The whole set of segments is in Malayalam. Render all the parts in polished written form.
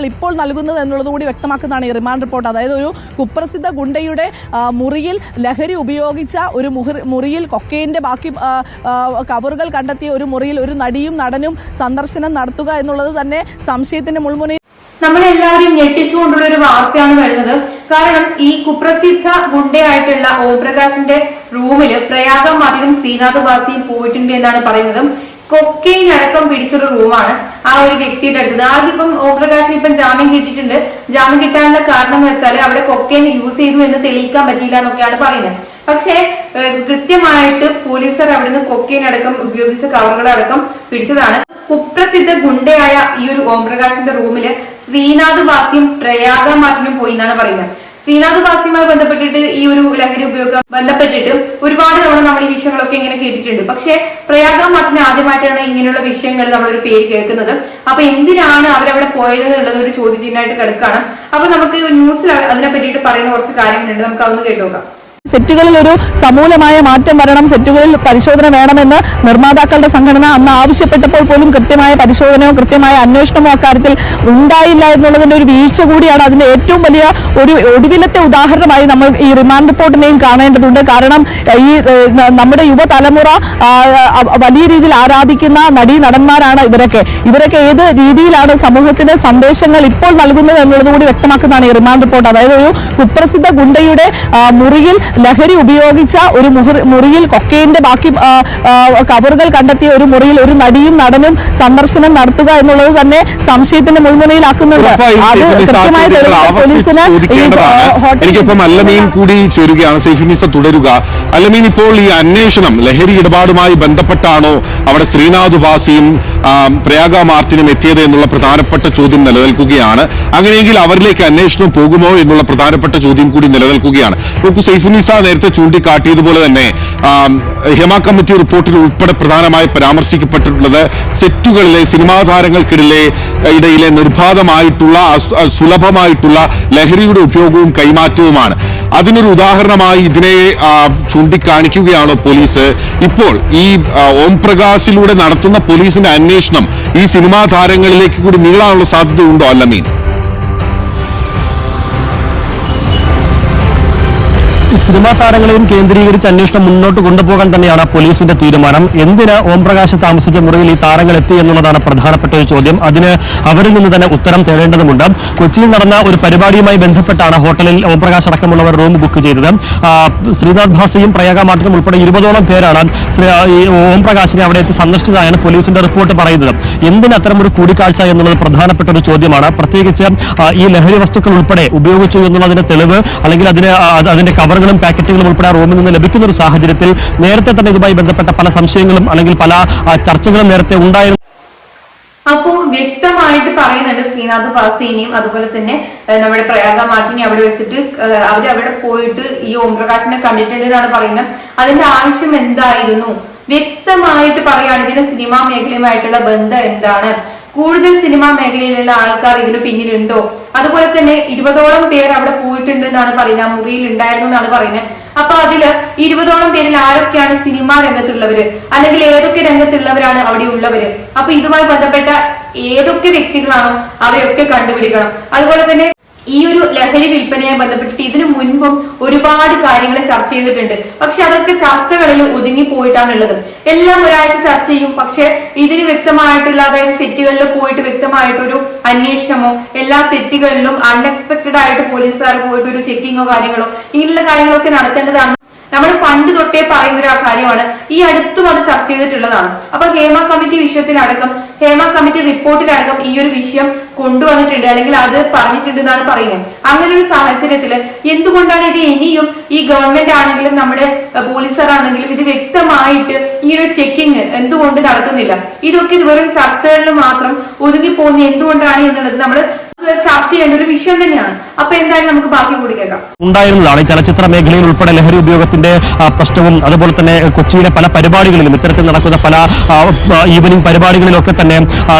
ഇപ്പോൾ നൽകുന്നത് എന്നുള്ളത് കൂടി വ്യക്തമാക്കുന്നതാണ് ഈ റിമാൻഡ് റിപ്പോർട്ട്. അതായത് ഒരു കുപ്രസിദ്ധ ഗുണ്ടയുടെ മുറിയിൽ ലഹരി ഉപയോഗിച്ച ഒരു മുറിയിൽ കൊക്കൈന്റെ ബാക്കി കവറുകൾ കണ്ടെത്തിയ ഒരു മുറിയിൽ ഒരു നടിയും നടനും സന്ദർശനം നടത്തുക എന്നുള്ളത് തന്നെ സംശയത്തിന്റെ മുൾമുനയിൽ നമ്മളെല്ലാവരും ഞെട്ടിച്ചുകൊണ്ടുള്ള ഒരു വാർത്തയാണ് വരുന്നത്. കാരണം ഈ കുപ്രസിദ്ധ ഗുണ്ടയായിട്ടുള്ള ഓംപ്രകാശിന്റെ റൂമില് പ്രയാഗ മാർട്ടിനും ശ്രീനാഥ് വാസിയും പോയിട്ടുണ്ട് എന്നാണ് പറയുന്നത്. കൊക്കൈൻ അടക്കം പിടിച്ചൊരു റൂമാണ് ആ ഒരു വ്യക്തിയുടെ അടുത്തത്. ആദ്യം ഓംപ്രകാശിന് ഇപ്പം ജാമ്യം കിട്ടിയിട്ടുണ്ട്. ജാമ്യം കിട്ടാനുള്ള കാരണം എന്ന് വെച്ചാൽ അവിടെ കൊക്കൈൻ യൂസ് ചെയ്തു എന്ന് തെളിയിക്കാൻ പറ്റില്ല എന്നൊക്കെയാണ് പറയുന്നത്. പക്ഷേ കൃത്യമായിട്ട് പോലീസുകാർ അവിടെ നിന്ന് കൊക്കൈൻ അടക്കം ഉപയോഗിച്ച കവറുകളടക്കം പിടിച്ചതാണ്. കുപ്രസിദ്ധ ഗുണ്ടയായ ഈ ഒരു ഓംപ്രകാശിന്റെ റൂമില് ശ്രീനാഥ് വാസിയും പ്രയാഗ മാർട്ടിനും പോയി എന്നാണ് പറയുന്നത്. ശ്രീനാഥ് വാസിയുമായി ബന്ധപ്പെട്ടിട്ട് ഈ ഒരു ലഹരി ഉപയോഗം ബന്ധപ്പെട്ടിട്ട് ഒരുപാട് തവണ നമ്മൾ ഈ വിഷയങ്ങളൊക്കെ ഇങ്ങനെ കേട്ടിട്ടുണ്ട്. പക്ഷെ പ്രയാഗ മാർട്ടിന് ആദ്യമായിട്ടാണ് ഇങ്ങനെയുള്ള വിഷയങ്ങൾ നമ്മളൊരു പേര് കേൾക്കുന്നത്. അപ്പൊ എന്തിനാണ് അവരവിടെ പോയത് എന്നുള്ളത് ഒരു ചോദ്യചിഹ്നമായിട്ട് കിടക്കുകയാണ്. അപ്പൊ നമുക്ക് ന്യൂസിൽ അതിനെ പറ്റിയിട്ട് പറയുന്ന കുറച്ച് കാര്യങ്ങളുണ്ട്. നമുക്ക് അതൊന്ന് കേട്ടുനോക്കാം. സെറ്റുകളിൽ ഒരു സമൂലമായ മാറ്റം വരണം, സെറ്റുകളിൽ പരിശോധന വേണമെന്ന് നിർമ്മാതാക്കളുടെ സംഘടന അന്ന് ആവശ്യപ്പെട്ടപ്പോൾ പോലും കൃത്യമായ പരിശോധനയോ കൃത്യമായ അന്വേഷണമോ അക്കാര്യത്തിൽ ഉണ്ടായില്ല എന്നുള്ളതിന്റെ ഒരു വീഴ്ച കൂടിയാണ്. അതിന്റെ ഏറ്റവും വലിയ ഒരു ഒടുവിലത്തെ ഉദാഹരണമായി നമ്മൾ ഈ റിമാൻഡ് റിപ്പോർട്ടിനെയും കാണേണ്ടതുണ്ട്. കാരണം ഈ നമ്മുടെ യുവതലമുറ വലിയ രീതിയിൽ ആരാധിക്കുന്ന നടന്മാരാണ് ഇവരൊക്കെ ഏത് രീതിയിലാണ് സമൂഹത്തിന് സന്ദേശങ്ങൾ ഇപ്പോൾ നൽകുന്നത് എന്നുള്ളത് കൂടി വ്യക്തമാക്കുന്നതാണ് ഈ റിമാൻഡ് റിപ്പോർട്ട്. അതായത് ഒരു കുപ്രസിദ്ധ ഗുണ്ടയുടെ മുറിയിൽ ലഹരി ഉപയോഗിച്ച ഒരു മുറിയിൽ കൊക്കൈന്റെ ബാക്കി കവറുകൾ കണ്ടെത്തിയ ഒരു മുറിയിൽ ഒരു നടിയും നടനും സന്ദർശനം നടത്തുക എന്നുള്ളത് തന്നെ സംശയത്തിന്റെ മുൾമുനയിലാക്കുന്നുണ്ട്. അത് കൃത്യമായി പോലീസിന് എനിക്കിപ്പം അല്ലമീൻ കൂടി ചേരുകയാണ്. സൈഫുന്നിസ തുടരുക. അല്ലമീൻ, ഇപ്പോൾ ഈ അന്വേഷണം ലഹരി ഇടപാടുമായി ബന്ധപ്പെട്ടാണോ അവിടെ ശ്രീനാഥ് വാസിയും പ്രയാഗ മാർട്ടിനും എത്തിയത് എന്നുള്ള പ്രധാനപ്പെട്ട ചോദ്യം നിലനിൽക്കുകയാണ്. അങ്ങനെയെങ്കിൽ അവരിലേക്ക് അന്വേഷണം പോകുമോ എന്നുള്ള പ്രധാനപ്പെട്ട ചോദ്യം കൂടി നിലനിൽക്കുകയാണ്. നോക്കൂ, സൈഫുന്നിസ നേരത്തെ ചൂണ്ടിക്കാട്ടിയതുപോലെ തന്നെ ഹേമ കമ്മിറ്റി റിപ്പോർട്ടിൽ ഉൾപ്പെടെ പ്രധാനമായി പരാമർശിക്കപ്പെട്ടിട്ടുള്ളത് സെറ്റുകളിലെ സിനിമാ താരങ്ങൾക്കിടയിലെ നിർബാധമായിട്ടുള്ള സുലഭമായിട്ടുള്ള ലഹരിയുടെ ഉപയോഗവും കൈമാറ്റവുമാണ്. അതിനൊരു ഉദാഹരണമായി ഇതിനെ ചൂണ്ടിക്കാണിക്കുകയാണോ പോലീസ്? ഇപ്പോൾ ഈ ഓംപ്രകാശിലൂടെ നടത്തുന്ന പോലീസിന്റെ അന്വേഷണം ഈ സിനിമാ താരങ്ങളിലേക്ക് കൂടി നീളാനുള്ള സാധ്യതയുണ്ടോ അല്ലമീൻ? സിനിമാ താരങ്ങളെയും കേന്ദ്രീകരിച്ച് അന്വേഷണം മുന്നോട്ട് കൊണ്ടുപോകാൻ തന്നെയാണ് പോലീസിന്റെ തീരുമാനം. എന്തിന് ഓംപ്രകാശ് താമസിച്ച മുറിയിൽ ഈ താരങ്ങൾ എത്തി എന്നുള്ളതാണ് പ്രധാനപ്പെട്ട ഒരു ചോദ്യം. അതിന് അവരിൽ നിന്ന് തന്നെ ഉത്തരം തേടേണ്ടതുണ്ട്. കൊച്ചിയിൽ നടന്ന ഒരു പരിപാടിയുമായി ബന്ധപ്പെട്ടാണ് ഹോട്ടലിൽ ഓംപ്രകാശ് അടക്കമുള്ളവർ റൂം ബുക്ക് ചെയ്തത്. ശ്രീനാഥ് ഭാസിയും പ്രയാഗ മാർട്ടിനും ഉൾപ്പെടെ 20ഓളം പേരാണ് ഈ ഓംപ്രകാശിനെ അവിടെ എത്തി സന്ദർശിച്ചതായാണ് പോലീസിന്റെ റിപ്പോർട്ട് പറയുന്നത്. എന്തിന് അത്തരം ഒരു കൂടിക്കാഴ്ച എന്നുള്ളത് പ്രധാനപ്പെട്ട ഒരു ചോദ്യമാണ്. പ്രത്യേകിച്ച് ഈ ലഹരി വസ്തുക്കൾ ഉൾപ്പെടെ ഉപയോഗിച്ചു എന്നുള്ളതിന്റെ തെളിവ് അല്ലെങ്കിൽ അതിന്റെ കവറുകളും പാക്കറ്റുകളും ഉൾപ്പെടെ റൂമിൽ നിന്ന് ലഭിക്കുന്ന ഒരു സാഹചര്യത്തിൽ നേരത്തെ തന്നെ ഇതുമായി ബന്ധപ്പെട്ട പല സംശയങ്ങളും അല്ലെങ്കിൽ പല ചർച്ചകളും നേരത്തെ ഉണ്ടായിരുന്നു. അപ്പോൾ വ്യക്തമായിട്ട് പറയുന്നുണ്ട് ശ്രീനാഥ് വാസിനെയും അതുപോലെ തന്നെ നമ്മുടെ പ്രയാഗ മാർട്ടിനെ അവിടെ വെച്ചിട്ട് അവരവിടെ പോയിട്ട് ഈ ഓംപ്രകാശിനെ കണ്ടിട്ടുണ്ട് എന്നാണ് പറയുന്നത്. അതിന്റെ ആവശ്യം എന്തായിരുന്നു വ്യക്തമായിട്ട് പറയാണ്. ഇതിന്റെ സിനിമാ മേഖലയുമായിട്ടുള്ള ബന്ധം എന്താണ്? കൂടുതൽ സിനിമാ മേഖലയിലുള്ള ആൾക്കാർ ഇതിന് പിന്നിലുണ്ടോ? അതുപോലെ തന്നെ 20ഓളം പേർ അവിടെ പോയിട്ടുണ്ട് എന്നാണ് പറയുന്നത്. ആ മുറിയിൽ ഉണ്ടായിരുന്നു എന്നാണ് പറയുന്നത്. അപ്പൊ അതില് 20ഓളം പേരിൽ ആരൊക്കെയാണ് സിനിമാ രംഗത്തുള്ളവര് അല്ലെങ്കിൽ ഏതൊക്കെ രംഗത്തുള്ളവരാണ് അവിടെ ഉള്ളവര്? അപ്പൊ ഇതുമായി ബന്ധപ്പെട്ട ഏതൊക്കെ വ്യക്തികളാണോ അവയൊക്കെ കണ്ടുപിടിക്കണം. അതുപോലെ തന്നെ ഈ ഒരു ലഹരി വിൽപ്പനയുമായി ബന്ധപ്പെട്ടിട്ട് ഇതിനു മുൻപും ഒരുപാട് കാര്യങ്ങൾ ചർച്ച ചെയ്തിട്ടുണ്ട്. പക്ഷെ അതൊക്കെ ചർച്ചകളിൽ ഒതുങ്ങി പോയിട്ടാണുള്ളത്. എല്ലാം ഒരാഴ്ച ചർച്ച ചെയ്യും. പക്ഷെ ഇതിന് വ്യക്തമായിട്ടുള്ള അതായത് സെറ്റുകളിൽ പോയിട്ട് വ്യക്തമായിട്ടൊരു അന്വേഷണമോ എല്ലാ സെറ്റുകളിലും അൺഎക്സ്പെക്ടഡ് ആയിട്ട് പോലീസുകാർ പോയിട്ട് ഒരു ചെക്കിങ്ങോ കാര്യങ്ങളോ ഇങ്ങനെയുള്ള കാര്യങ്ങളൊക്കെ നടത്തേണ്ടതാണ്. നമ്മൾ പണ്ട് തൊട്ടേ പറയുന്ന ഒരു കാര്യമാണ്. ഈ അടുത്തും അത് ചർച്ച ചെയ്തിട്ടുള്ളതാണ്. അപ്പൊ ഹേമ കമ്മിറ്റി വിഷയത്തിലടക്കം ഹേമ കമ്മിറ്റി റിപ്പോർട്ടിലടക്കം ഈ ഒരു വിഷയം കൊണ്ടുവന്നിട്ടുണ്ട് അല്ലെങ്കിൽ അത് പറഞ്ഞിട്ടുണ്ട് എന്നാണ് പറയുന്നത്. അങ്ങനെ ഒരു സാഹചര്യത്തില് എന്തുകൊണ്ടാണ് ഇത് ഇനിയും ഈ ഗവൺമെന്റ് ആണെങ്കിലും നമ്മുടെ പോലീസുകാരാണെങ്കിലും ഇത് വ്യക്തമായിട്ട് ഈ ഒരു ചെക്കിങ് എന്തുകൊണ്ട് നടത്തുന്നില്ല? ഇതൊക്കെ വെറും ചർച്ചകളിൽ മാത്രം ഒതുങ്ങി പോകുന്ന എന്തുകൊണ്ടാണ് എന്നുള്ളത് നമ്മൾ ചർച്ച ചെയ്യേണ്ട ഒരു വിഷയം തന്നെയാണ്. അപ്പൊ എന്തായാലും നമുക്ക് ബാക്കി കൂടി കേൾക്കാം. ഉണ്ടായിരുന്നതാണ് ഈ ചലച്ചിത്ര മേഖലയിൽ ഉൾപ്പെടെ ലഹരി ഉപയോഗത്തിന്റെ പ്രശ്നവും അതുപോലെ തന്നെ കൊച്ചിയിലെ പല പരിപാടികളിലും ഇത്തരത്തിൽ നടക്കുന്ന പല ഈവനിംഗ് പരിപാടികളിലൊക്കെ തന്നെ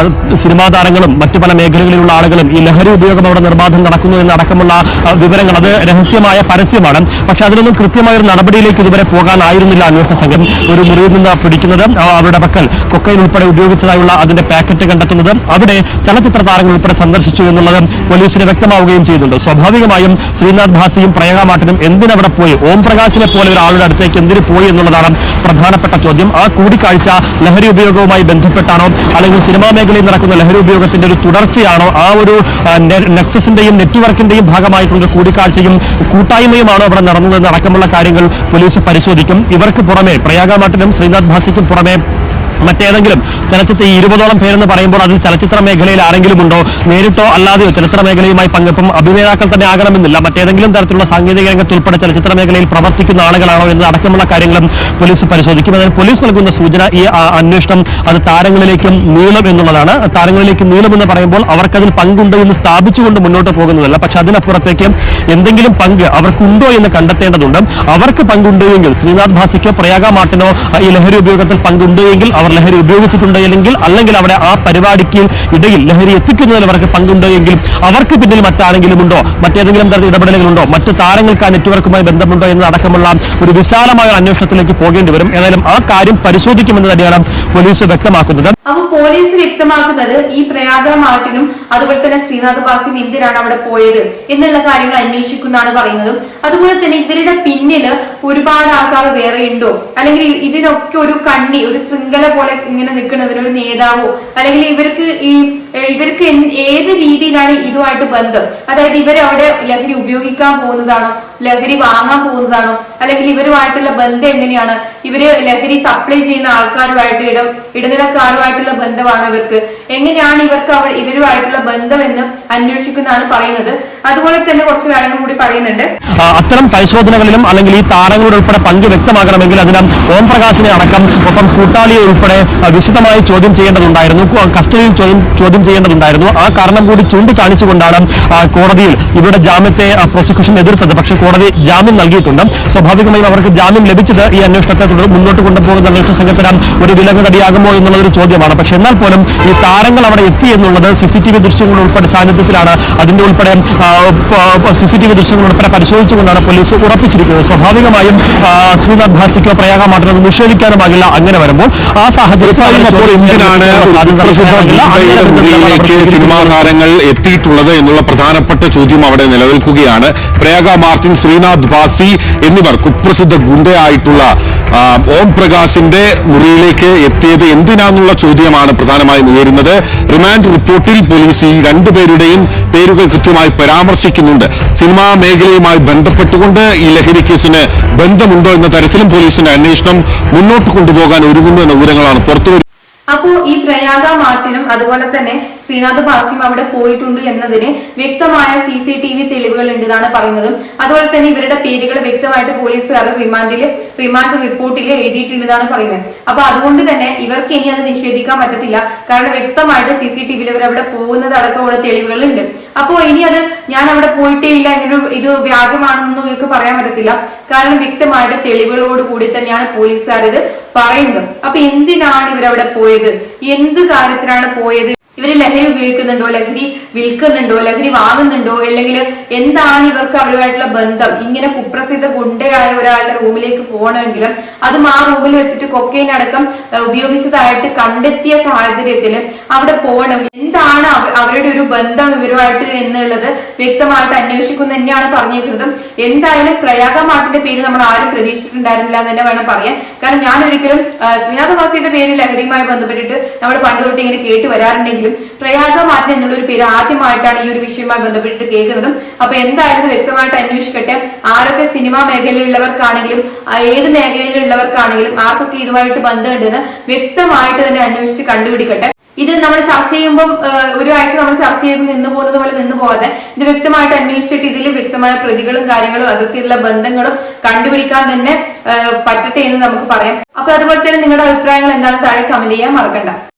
സിനിമാ താരങ്ങളും മറ്റു പല മേഖലകളിലുള്ള ആളുകളും ഈ ലഹരി ഉപയോഗം അവിടെ നിർബാധം നടക്കുന്നു എന്നടക്കമുള്ള വിവരങ്ങൾ അത് രഹസ്യമായ പരസ്യമാണ്. പക്ഷെ അതിനൊന്നും കൃത്യമായ ഒരു നടപടിയിലേക്ക് ഇതുവരെ പോകാനായിരുന്നില്ല അന്വേഷണ സംഘം. ഒരു മുറിയിൽ നിന്ന് പിടിക്കുന്നത് അവരുടെ പക്കൽ കൊക്കൈൻ ഉൾപ്പെടെ ഉപയോഗിച്ചതായുള്ള അതിന്റെ പാക്കറ്റ് കണ്ടെത്തുന്നത് അവിടെ ചലച്ചിത്ര താരങ്ങൾ ഉൾപ്പെടെ സന്ദർശിച്ചു എന്നുള്ളത് പോലീസിന് വ്യക്തമാവുകയും ചെയ്യുന്നുണ്ട്. സ്വാഭാവികമായും ശ്രീനാഥ് ഭാസിയും പ്രയാഗ മാർട്ടിനും എന്തിനവിടെ പോയി, ഓം പ്രകാശിനെ പോലെ ഒരാളുടെ അടുത്തേക്ക് എന്തിനു പോയി എന്നുള്ളതാണ് പ്രധാനപ്പെട്ട ചോദ്യം. ആ കൂടിക്കാഴ്ച ലഹരി ഉപയോഗവുമായി ബന്ധപ്പെട്ടാണോ അല്ലെങ്കിൽ സിനിമാ മേഖലയിൽ നടക്കുന്ന ലഹരി ഉപയോഗത്തിന്റെ ഒരു തുടർച്ചയാണോ, ആ ഒരു നെക്സസിന്റെയും നെറ്റ്വർക്കിന്റെയും ഭാഗമായിട്ടുള്ള കൂടിക്കാഴ്ചയും കൂട്ടായ്മയുമാണോ അവിടെ നടന്നതെന്ന് അടക്കമുള്ള കാര്യങ്ങൾ പോലീസ് പരിശോധിക്കും. ഇവർക്ക് പുറമെ പ്രയാഗ മാർട്ടിനും ശ്രീനാഥ് ഭാസിക്കും പുറമെ മറ്റേതെങ്കിലും ചലച്ചിത്ര 20ഓളം പേരെന്ന് പറയുമ്പോൾ അതിൽ ചലച്ചിത്ര മേഖലയിൽ ആരെങ്കിലും ഉണ്ടോ, നേരിട്ടോ അല്ലാതെയോ ചലച്ചിത്ര മേഖലയുമായി പങ്കെടുപ്പം അഭിനേതാക്കൾ തന്നെ ആകണമെന്നില്ല, മറ്റേതെങ്കിലും തരത്തിലുള്ള സാങ്കേതിക രംഗത്ത് ഉൾപ്പെടെ ചലച്ചിത്ര മേഖലയിൽ പ്രവർത്തിക്കുന്ന ആളുകളാണോ എന്ന് അടക്കമുള്ള കാര്യങ്ങളും പോലീസ് പരിശോധിക്കും. അതിന് പോലീസ് നൽകുന്ന സൂചന ഈ അന്വേഷണം അത് താരങ്ങളിലേക്കും നീളും എന്നുള്ളതാണ്. താരങ്ങളിലേക്ക് നീളുമെന്ന് പറയുമ്പോൾ അവർക്കതിൽ പങ്കുണ്ട് എന്ന് സ്ഥാപിച്ചുകൊണ്ട് മുന്നോട്ട് പോകുന്നതല്ല, പക്ഷെ അതിനപ്പുറത്തേക്ക് എന്തെങ്കിലും പങ്ക് അവർക്കുണ്ടോ എന്ന് കണ്ടെത്തേണ്ടതുണ്ട്. അവർക്ക് പങ്കുണ്ട് എങ്കിൽ ശ്രീനാഥ് ഭാസിക്കോ പ്രയാഗ മാർട്ടിനോ ഈ ലഹരി ഉപയോഗത്തിൽ പങ്കുണ്ട് എങ്കിൽ അവർ ലഹരി ഉപയോഗിച്ചിട്ടുണ്ട് അല്ലെങ്കിൽ അവിടെ ആ പരിപാടിക്ക് ഇടയിൽ ലഹരി എത്തിക്കുന്നതിൽ അവർക്ക് പങ്കുണ്ട് എങ്കിൽ അവർക്ക് പിന്നിൽ മറ്റാരെങ്കിലും ഉണ്ടോ, മറ്റേതെങ്കിലും തരത്തിൽ ഇടപെടലുകളുണ്ടോ, മറ്റു താരങ്ങൾക്ക് ആ നെറ്റ്വർക്കുമായി ബന്ധമുണ്ടോ എന്നതടക്കമുള്ള ഒരു വിശാലമായ അന്വേഷണത്തിലേക്ക് പോകേണ്ടി വരും. ഏതായാലും ആ കാര്യം പരിശോധിക്കുമെന്ന് തന്നെയാണ് പോലീസ് വ്യക്തമാക്കുന്നത്. അപ്പൊ പോലീസ് വ്യക്തമാക്കുന്നത് ഈ പ്രയാഗ മാർട്ടിനും അതുപോലെ തന്നെ ശ്രീനാഥ് ഭാസിയും എന്തിനാണ് അവിടെ പോയത് എന്നുള്ള കാര്യങ്ങൾ അന്വേഷിക്കുന്നതാണ് പറയുന്നത്. അതുപോലെ തന്നെ ഇവരുടെ പിന്നില് ഒരുപാട് ആൾക്കാർ വേറെ ഉണ്ടോ, അല്ലെങ്കിൽ ഇതിനൊക്കെ ഒരു കണ്ണി, ഒരു ശൃംഖല പോലെ ഇങ്ങനെ നിൽക്കുന്നതിന് ഒരു നേതാവോ, അല്ലെങ്കിൽ ഇവർക്ക് ഏത് രീതിയിലാണ് ഇതുമായിട്ട് ബന്ധം, അതായത് ഇവരവിടെ ലഹരി ഉപയോഗിക്കാൻ പോകുന്നതാണോ, ലഹരി വാങ്ങാൻ പോകുന്നതാണോ, അല്ലെങ്കിൽ ഇവരുമായിട്ടുള്ള ബന്ധം എങ്ങനെയാണ്, ഇവര് ലഹരി സപ്ലൈ ചെയ്യുന്ന ആൾക്കാരുമായിട്ട് ഇടനിലക്കാരുമായിട്ടുള്ള ബന്ധമാണ് ഇവർക്ക്, എങ്ങനെയാണ് ഇവരുമായിട്ടുള്ള ബന്ധം എന്ന് അന്വേഷിക്കുന്നതാണ് പറയുന്നത്. അതുപോലെ തന്നെ കുറച്ച് കാര്യങ്ങൾ കൂടി പറയുന്നുണ്ട്. അത്തരം പരിശോധനകളിലും അല്ലെങ്കിൽ ഈ താരങ്ങളുടെ ഉൾപ്പെടെ പങ്ക് വ്യക്തമാകണമെങ്കിൽ അതിന് ഓം പ്രകാശിനെ അടക്കം ഒപ്പം കൂട്ടാളിയെ ഉൾപ്പെടെ വിശദമായി ചോദ്യം ചെയ്യേണ്ടതുണ്ടായിരുന്നു, കസ്റ്റഡിയിൽ ചോദ്യം ചെയ്യേണ്ടതുണ്ടായിരുന്നു. ആ കാരണം കൂടി ചൂണ്ടിക്കാണിച്ചുകൊണ്ടാണ് കോടതിയിൽ ഇവരുടെ ജാമ്യത്തെ പ്രോസിക്യൂഷൻ എതിർത്തത്. പക്ഷേ കോടതി ജാമ്യം നൽകിയിട്ടുണ്ട്. സ്വാഭാവികമായും അവർക്ക് ജാമ്യം ലഭിച്ചത് ഈ അന്വേഷണത്തെ മുന്നോട്ട് കൊണ്ടുപോകുന്ന അന്വേഷണ സംഘത്തിന് ഒരു വിലങ്ങടിയാകുമോ എന്നുള്ളൊരു ചോദ്യമാണ്. പക്ഷെ എന്നാൽ പോലും ഈ താരങ്ങൾ അവിടെ എത്തി എന്നുള്ളത് CCTV ദൃശ്യങ്ങൾ ഉൾപ്പെടെ സാന്നിധ്യത്തിലാണ്. അതിന്റെ ഉൾപ്പെടെ CCTV ദൃശ്യങ്ങൾ ഉൾപ്പെടെ പരിശോധിച്ചുകൊണ്ടാണ് പോലീസ് ഉറപ്പിച്ചിരിക്കുന്നത്. സ്വാഭാവികമായും ശ്രീനാഥ് ഭാസിക്കോ പ്രയാഗ മാർട്ടിനോ നിഷേധിക്കാനുമാകില്ല. അങ്ങനെ വരുമ്പോൾ ആ സാഹചര്യത്തിൽ സിനിമാ താരങ്ങൾ എത്തിയിട്ടുള്ളത് എന്നുള്ള പ്രധാനപ്പെട്ട ചോദ്യം അവിടെ നിലനിൽക്കുകയാണ്. പ്രയാഗ മാർട്ടിൻ, ശ്രീനാഥ് ഭാസി എന്നിവർ കുപ്രസിദ്ധ ഗുണ്ടയായിട്ടുള്ള ഓം പ്രകാശിന്റെ മുറിയിലേക്ക് എത്തിയത് എന്തിനാന്നുള്ള ചോദ്യമാണ് പ്രധാനമായും ഉയരുന്നത്. റിമാൻഡ് റിപ്പോർട്ടിൽ പോലീസ് ഈ രണ്ടുപേരുടെയും പേരുകൾ കൃത്യമായി പരാമർശിക്കുന്നുണ്ട്. സിനിമാ മേഖലയുമായി ബന്ധപ്പെട്ടുകൊണ്ട് ഈ ലഹരി കേസിന് ബന്ധമുണ്ടോ എന്ന തരത്തിലും പോലീസിന്റെ അന്വേഷണം മുന്നോട്ട് കൊണ്ടുപോകാൻ ഒരുങ്ങുന്നു എന്ന വിവരങ്ങളാണ് പുറത്തുവരുന്നത്. അപ്പോ ഈ പ്രയാഗ മാർട്ടിനും അതുപോലെ തന്നെ ശ്രീനാഥ് ഭാസിയും അവിടെ പോയിട്ടുണ്ട് എന്നതിന് വ്യക്തമായ CCTV തെളിവുകൾ ഉണ്ടെന്നാണ് പറയുന്നത്. അതുപോലെ തന്നെ ഇവരുടെ പേരുകൾ വ്യക്തമായിട്ട് പോലീസുകാർ റിമാൻഡ് റിപ്പോർട്ടിൽ എഴുതിയിട്ടുണ്ടെന്നാണ് പറയുന്നത്. അപ്പൊ അതുകൊണ്ട് തന്നെ ഇവർക്ക് ഇനി അത് നിഷേധിക്കാൻ പറ്റത്തില്ല. കാരണം വ്യക്തമായിട്ട് CCTVയിൽ ഇവർ അവിടെ പോകുന്നത് അടക്കമുള്ള തെളിവുകളുണ്ട്. അപ്പോ ഇനി അത് ഞാൻ അവിടെ പോയിട്ടേ ഇല്ല, ഇങ്ങനെ ഇത് വ്യാജമാണെന്നൊന്നും ഇവർക്ക് പറയാൻ പറ്റത്തില്ല. കാരണം വ്യക്തമായിട്ട് തെളിവുകളോട് കൂടി തന്നെയാണ് പോലീസുകാർ ഇത് പറയുന്നത്. അപ്പൊ എന്തിനാണ് ഇവരവിടെ പോയത്, എന്ത് കാര്യത്തിനാണ് പോയത്, ഇവര് ലഹരി ഉപയോഗിക്കുന്നുണ്ടോ, ലഹരി വിൽക്കുന്നുണ്ടോ, ലഹരി വാങ്ങുന്നുണ്ടോ, അല്ലെങ്കിൽ എന്താണ് ഇവർക്ക് അവരുമായിട്ടുള്ള ബന്ധം? ഇങ്ങനെ കുപ്രസിദ്ധ ഗുണ്ടയായ ഒരാളുടെ റൂമിലേക്ക് പോകണമെങ്കിലും അതും ആ റൂമിൽ വെച്ചിട്ട് കൊക്കൈൻ അടക്കം ഉപയോഗിച്ചതായിട്ട് കണ്ടെത്തിയ സാഹചര്യത്തിൽ അവിടെ പോകണം. എന്താണ് അവരുടെ ഒരു ബന്ധം ഇവരുമായിട്ട് എന്നുള്ളത് വ്യക്തമായിട്ട് അന്വേഷിക്കുന്ന തന്നെയാണ് പറഞ്ഞിരിക്കുന്നത്. എന്തായാലും പ്രയാഗ മാർട്ടിന്റെ പേര് നമ്മൾ ആരും പ്രതീക്ഷിച്ചിട്ടുണ്ടായിരുന്നില്ല എന്ന് തന്നെ വേണം പറയാൻ. കാരണം ഞാൻ ഒരിക്കലും ശ്രീനാഥ് ഭാസിയുടെ പേര് ലഹരിയുമായി ബന്ധപ്പെട്ടിട്ട് നമ്മൾ പണ്ട് തൊട്ട് ഇങ്ങനെ കേട്ട് വരാറുണ്ടെങ്കിലും പ്രയാഗ മാർട്ടിൻ എന്നുള്ള ഒരു പേര് ആദ്യമായിട്ടാണ് ഈ ഒരു വിഷയവുമായി ബന്ധപ്പെട്ടിട്ട് കേൾക്കുന്നതും. അപ്പൊ എന്തായാലും വ്യക്തമായിട്ട് അന്വേഷിക്കട്ടെ. ആരൊക്കെ സിനിമാ മേഖലയിലുള്ളവർക്കാണെങ്കിലും ഏത് മേഖലയിലുള്ളവർക്കാണെങ്കിലും ആർക്കൊക്കെ ഇതുമായിട്ട് ബന്ധമുണ്ടെന്ന് വ്യക്തമായിട്ട് തന്നെ അന്വേഷിച്ച് കണ്ടുപിടിക്കട്ടെ. ഇത് നമ്മൾ ചർച്ച ചെയ്യുമ്പോൾ ഒരു ആഴ്ച നമ്മൾ ചർച്ച ചെയ്ത് നിന്ന് പോകുന്നത് പോലെ നിന്ന് പോകാതെ ഇത് വ്യക്തമായിട്ട് അന്വേഷിച്ചിട്ട് ഇതിൽ വ്യക്തമായ പ്രതികളും കാര്യങ്ങളും അവർക്കുള്ള ബന്ധങ്ങളും കണ്ടുപിടിക്കാൻ തന്നെ പറ്റട്ടെ എന്ന് നമുക്ക് പറയാം. അപ്പൊ അതുപോലെ തന്നെ നിങ്ങളുടെ അഭിപ്രായങ്ങൾ എന്താണെന്ന് താഴെ കമന്റ് ചെയ്യാൻ മറക്കണ്ട.